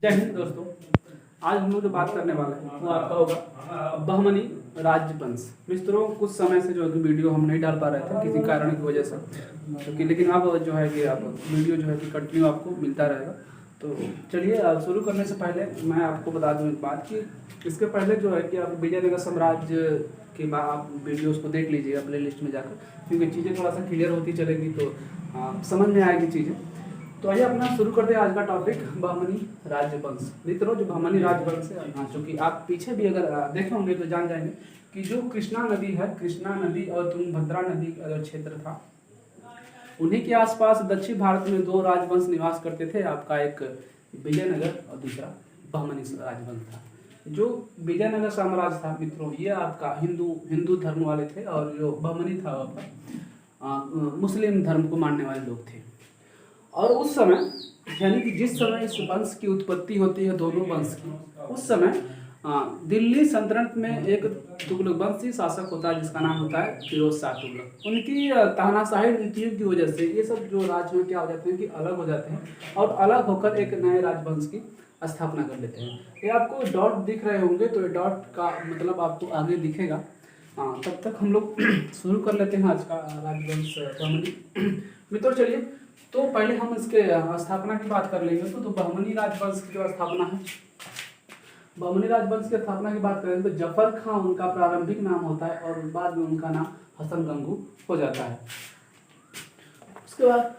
जय हिंद दोस्तों। आज हम लोग जो बात करने वाले हैं वो आपका होगा बहमनी राजवंश। मित्रों, कुछ समय से जो है कि वीडियो हम नहीं डाल पा रहे थे किसी कारण की वजह से, क्योंकि लेकिन अब जो है कि अब वीडियो जो है कि कंटिन्यू आपको मिलता रहेगा। तो चलिए शुरू करने से पहले मैं आपको बता दूं एक बात कि इसके पहले जो है कि आप विजयनगर साम्राज्य के बाद आप वीडियोस को देख लीजिएगा प्ले लिस्ट में जाकर, क्योंकि चीज़ें थोड़ा सा क्लियर होती चलेगी तो समझ में आएगी चीज़ें। तो आइए अपना शुरू करते हैं आज का टॉपिक बहमनी राजवंश। मित्रों, जो बहमनी राजवंश है, चूँकि आप पीछे भी अगर देखे होंगे तो जान जाएंगे कि जो कृष्णा नदी है, कृष्णा नदी और तुंगभद्रा नदी का जो क्षेत्र था, उन्हीं के आसपास दक्षिण भारत में दो राजवंश निवास करते थे। आपका एक विजयनगर और दूसरा बहमनी राजवंश था। जो विजयनगर साम्राज्य था मित्रों, ये आपका हिंदू धर्म वाले थे, और जो बहमनी था आपका मुस्लिम धर्म को मानने वाले लोग थे। और उस समय यानी कि जिस समय इस वंश की उत्पत्ति होती है, दोनों वंश की, उस समय दिल्ली सल्तनत में एक तुगलकवंशी शासक होता है जिसका नाम होता है फिरोज शाह तुगलक। उनकी तानाशाही नीतियों की वजह से ये सब जो राज्य में क्या हो जाते हैं कि अलग हो जाते हैं, और अलग होकर एक नए राजवंश की स्थापना कर लेते हैं। ये आपको डॉट दिख रहे होंगे, तो ये डॉट का मतलब आपको आगे दिखेगा। तब तक हम लोग शुरू कर लेते हैं आज का राजवंश बहमनी। मित्रों चलिए, तो पहले हम इसके स्थापना की बात कर लेंगे। तो बहमनी राजवंश की जो स्थापना है, बहमनी राजवंश की स्थापना की बात करें तो जफर खां उनका प्रारंभिक नाम होता है, और बाद में उनका नाम हसन गंगू हो जाता है। उसके बाद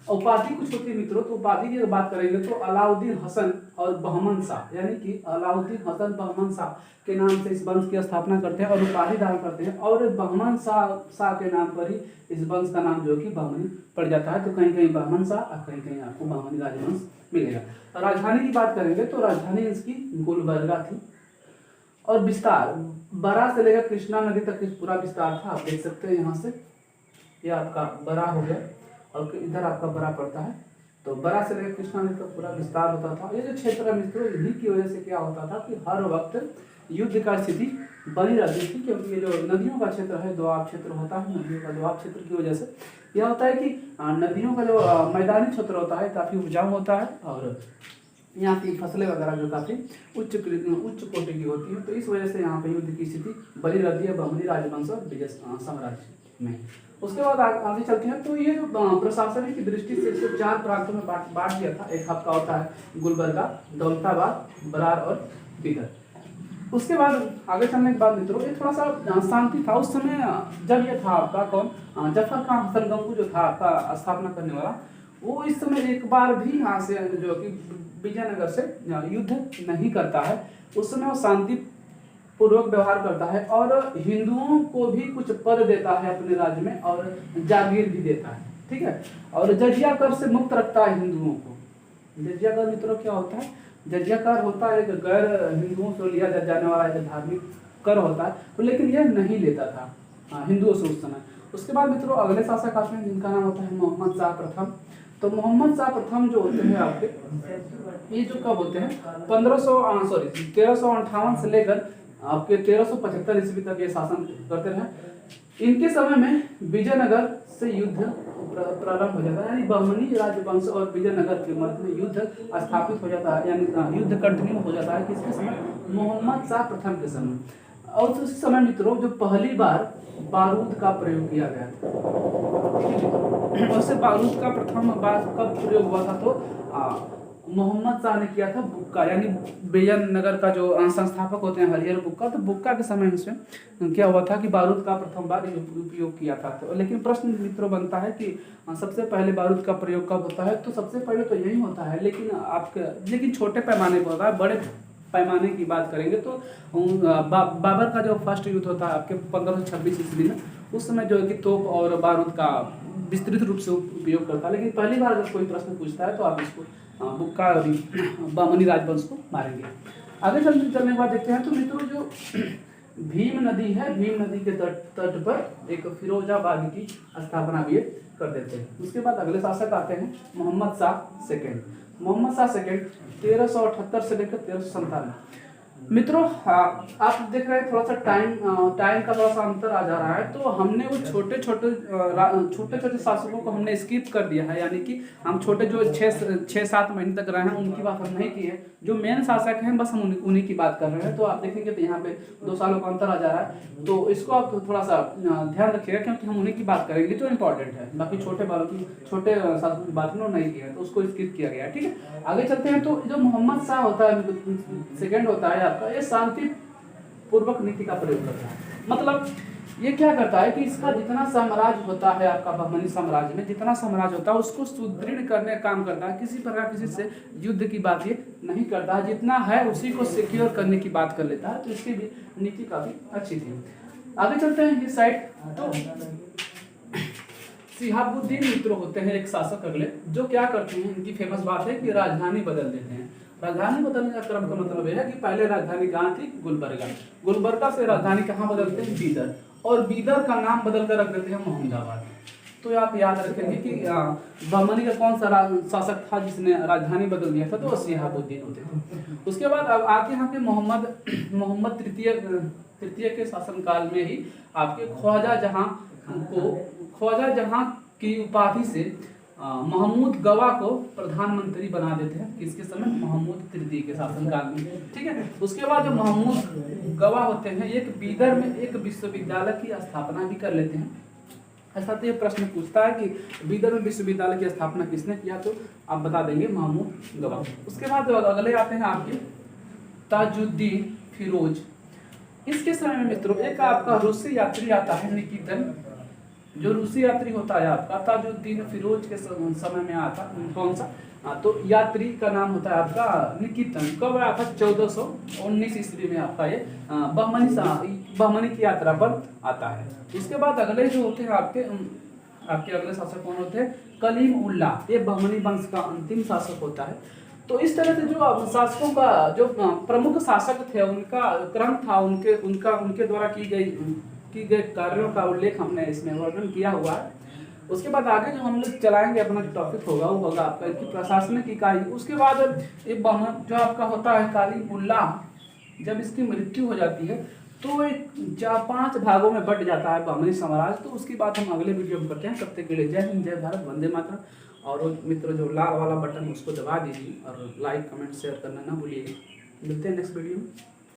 उपाधि कुछ होती है मित्रों। तो उपाधि की बात करेंगे तो अलाउद्दीन हसन और बहमन शाह, यानी कि अलाउद्दीन हसन बहमन शाह के नाम से इस वंश की स्थापना करते हैं और उपाधि धारण करते हैं, और बहमन शाह के नाम पर ही इस वंश का नाम जो है कि बहमनी पड़ जाता है। तो कहीं कहीं बहमन शाह और कहीं कहीं आपको बहमनी राजवंश मिलेगा। राजधानी की बात करेंगे तो राजधानी इसकी गुलबर्गा थी, और विस्तार बरा से लेकर कृष्णा नदी तक इस पूरा विस्तार था। आप देख सकते हैं यहाँ से, ये आपका बरा हो गया और इधर आपका बरा पड़ता है। तो बरा से लेकर कृष्णा नदी तक पूरा विस्तार होता था। ये जो क्षेत्र है मित्रों, इन्हीं की वजह से क्या होता था कि हर वक्त युद्ध का स्थिति बनी रहती थी, क्योंकि ये जो नदियों का क्षेत्र है, दोआब क्षेत्र होता है। नदियों का दोआब क्षेत्र की वजह से यह होता है कि नदियों का जो मैदानी क्षेत्र होता है काफ़ी उपजाऊ होता है, और यहाँ की फसलें वगैरह जो काफ़ी उच्च कोटि की होती है। तो इस वजह से यहाँ पे युद्ध की स्थिति बनी रहती है बहमनी राजवंश और विजय साम्राज्य में। उसके बाद आगे चलते हैं। तो ये जो प्रशासनिक की दृष्टि से इसे 4 प्रांतों में बांट दिया था। एक आपका होता है गुलबर्गा, दौलताबाद, बरार और बीदर। उसके बाद आगे चलने के बाद मित्रों, ये थोड़ा सा शांति था उस समय। जब ये था आपका कौन, जफर खान हसन गंगू जो था आपका स्थापना करने वाला, वो इस समय एक बार भी यहाँ से जो कि विजयनगर से युद्ध नहीं करता है। उस समय वो शांति पूर्वक व्यवहार करता है, और हिंदुओं को भी कुछ पद देता है अपने राज्य में, और जागीर भी देता है, ठीक है। और जजिया कर से मुक्त रखता है हिंदुओं को। जजिया कर मित्रों क्या होता है, जजिया कर होता है एक गैर हिंदुओं से लिया जाने वाला एक धार्मिक कर होता है, तो लेकिन यह नहीं लेता था हिंदुओं से उस समय। उसके बाद मित्रों अगले शासक आते हैं जिनका नाम होता है मोहम्मद शाह प्रथम। तो मोहम्मद शाह प्रथम जो होते हैं आपके, ये जो कब होते हैं 1358 से लेकर आपके 1375 ईस्वी तक ये शासन करते रहे। इनके समय में विजयनगर से युद्ध प्रारंभ हो जाता है, यानी बहमनी राजवंश और विजयनगर के मध्य में युद्ध स्थापित हो जाता है, यानी युद्ध कंटिन्यू हो जाता है। किसके समय, मोहम्मद शाह प्रथम के समय। और उस समय मित्रों जो पहली बार बारूद का प्रयोग किया गया था, उससे बारूद का प्रथम बार कब प्रयोग हुआ था, तो मोहम्मद शाह ने किया था बुक्का, यानी विजयनगर का जो संस्थापक होते हैं हरिहर बुक्का, तो बुक्का के समय इसमें क्या हुआ था कि बारूद का प्रथम बार उपयोग किया था। तो लेकिन प्रश्न मित्रों बनता है कि सबसे पहले बारूद का प्रयोग कब होता है, तो सबसे पहले तो यही होता है, लेकिन छोटे पैमाने पर होता है। बड़े पैमाने की बात करेंगे तो बाबर का जो फर्स्ट युद्ध होता है आपके 1526 ईस्वी में, उस समय जो है कि तोप और बारूद का विस्तृत रूप से उपयोग करता है। लेकिन पहली बार अगर कोई प्रश्न पूछता है तो आप इसको बुक्का और बहमनी राजवंश को मारेंगे। आगे चलने के बाद देखते हैं। तो मित्रों जो भीम नदी है, भीम नदी के तट पर एक फिरोजाबाद की स्थापना भी कर देते हैं। उसके बाद अगले शासक आते हैं मोहम्मद शाह सेकेंड। मोहम्मद शाह सेकेंड 1378 से लेकर 1397। मित्रों आप देख रहे हैं थोड़ा सा टाइम का थोड़ा सा अंतर आ जा रहा है। तो हमने वो छोटे छोटे शासकों को हमने स्किप कर दिया है, यानी कि हम छोटे जो 6-7 महीने तक रहे हैं उनकी बात हम नहीं की है। जो मेन शासक हैं बस हम उन्हीं की बात कर रहे हैं। तो आप देखेंगे तो यहाँ पे 2 सालों का अंतर आ जा रहा है, तो इसको आप थोड़ा सा ध्यान रखिएगा, क्योंकि हम उन्हीं की बात करेंगे जो इंपॉर्टेंट है। बाकी छोटे शासकों की बात नहीं की है, तो उसको स्किप किया गया है। ठीक है, आगे चलते हैं। तो जो मोहम्मद शाह होता है, सेकेंड होता है आपका, ये शांति पूर्वक नीति का प्रयोग करता है। मतलब ये क्या करता है कि इसका जितना साम्राज्य होता है आपका बहमनी साम्राज्य में जितना साम्राज्य होता है उसको सुदृढ़ करने का काम करता है। किसी प्रकार किसी से युद्ध की बात ये नहीं करता है, जितना है उसी को सिक्योर करने की बात कर लेता है। तो इसकी भी नीति काफी अच्छी थी। आगे चलते हैं इस साइड। तो शिहाबुद्दीन मित्रों होते हैं एक शासक अगले, जो क्या करते हैं, इनकी फेमस बात है कि राजधानी बदल देते हैं। राजधानी बदलने का क्रम का मतलब यह है कि पहले राजधानी कहाँ थी, गुलबर्गा। गुलबर्गा से राजधानी कहाँ बदलते हैं, बीदर, और बीदर का नाम बदल कर रख देते हैं मोहम्मदाबाद। तो आप याद रखेंगे कि बहमनी का कौन सा शासक था जिसने राजधानी बदल दिया था, तो शिहाबुद्दीन होते थे। उसके बाद अब आके यहाँ पे मोहम्मद तृतीय के शासनकाल में ही आपके ख्वाजा जहां की उपाधि से महमूद गवा को प्रधानमंत्री बना देते हैं। किसके समय, महमूद तृतीय के शासनकाल में। ठीक है, उसके बाद जो महमूद गवा होते हैं एक बीदर में एक विश्वविद्यालय की स्थापना भी कर लेते हैं। ऐसा तो ये प्रश्न पूछता है कि बीदर में विश्वविद्यालय की स्थापना किसने किया, तो आप बता देंगे महमूद गवा। उसके बाद अगले आते हैं आपके ताजुद्दीन फिरोज। इसके समय में मित्रों एक आपका रूसी यात्री आता है निकितन। जो रूसी यात्री होता है आपका ताजुद्दीन फिरोज के समय में आता, कौन सा, तो यात्री का नाम होता है आपका निकितन। कब आया था, 1419 ईस्वी में आपका ये बहमनी की यात्रा पर आता है। इसके बाद अगले जो होते हैं आपके अगले शासक कौन होते हैं, कलीम उल्लाह। ये बहमनी वंश का अंतिम शासक होता है। तो इस तरह से जो शासकों का जो प्रमुख शासक थे उनका क्रम था, उनके द्वारा की गए कार्यों का उल्लेख हमने इसमें वर्णन किया हुआ है। उसके बाद आगे जो हम लोग चलाएंगे अपना जो टॉपिक होगा वो होगा आपका इसकी प्रशासनिक इकाई। उसके बाद ये जो आपका होता है काली उल्लाह, जब इसकी मृत्यु हो जाती है तो एक 5 भागों में बट जाता है बहमनी साम्राज्य। तो उसकी बात हम अगले वीडियो में करते हैं। तब तक के लिए जय हिंद, जय भारत, वंदे मातरम। और मित्रों जो लाल वाला बटन उसको दबा दीजिए और लाइक कमेंट शेयर करना ना भूलिएगा। मिलते हैं नेक्स्ट वीडियो में।